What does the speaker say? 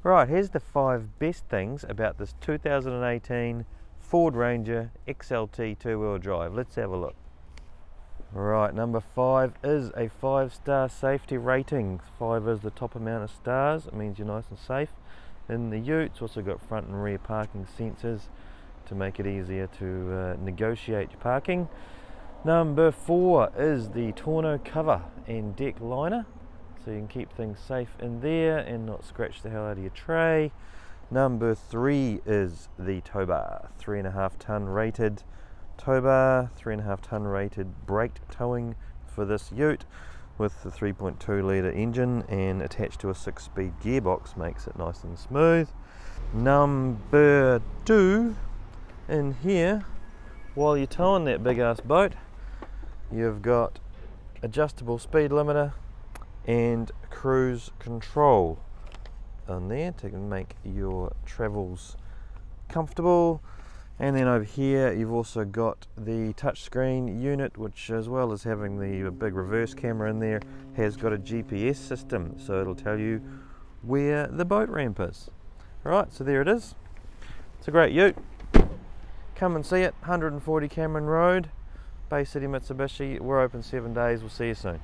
Right, here's the 5 best things about this 2018 Ford Ranger XLT 2-wheel drive. Let's have a look. Right, number 5 is a 5-star safety rating. 5 is the top amount of stars. It means you're nice and safe in the ute. It's also got front and rear parking sensors to make it easier to negotiate your parking. Number 4 is the tonneau cover and deck liner, so you can keep things safe in there and not scratch the hell out of your tray. Number 3 is the Towbar, 3.5 ton rated Towbar, 3.5 ton rated braked towing for this ute with the 3.2 litre engine, and attached to a 6-speed gearbox makes it nice and smooth. Number 2, in here, while you're towing that big ass boat, you've got adjustable speed limiter and cruise control on there to make your travels comfortable. And then over here you've also got the touchscreen unit, which, as well as having the big reverse camera in there, has got a GPS system, so it'll tell you where the boat ramp is. Alright, so there it is. It's a great ute. Come and see it, 140 Cameron Road, Bay City Mitsubishi. We're open 7 days. We'll see you soon.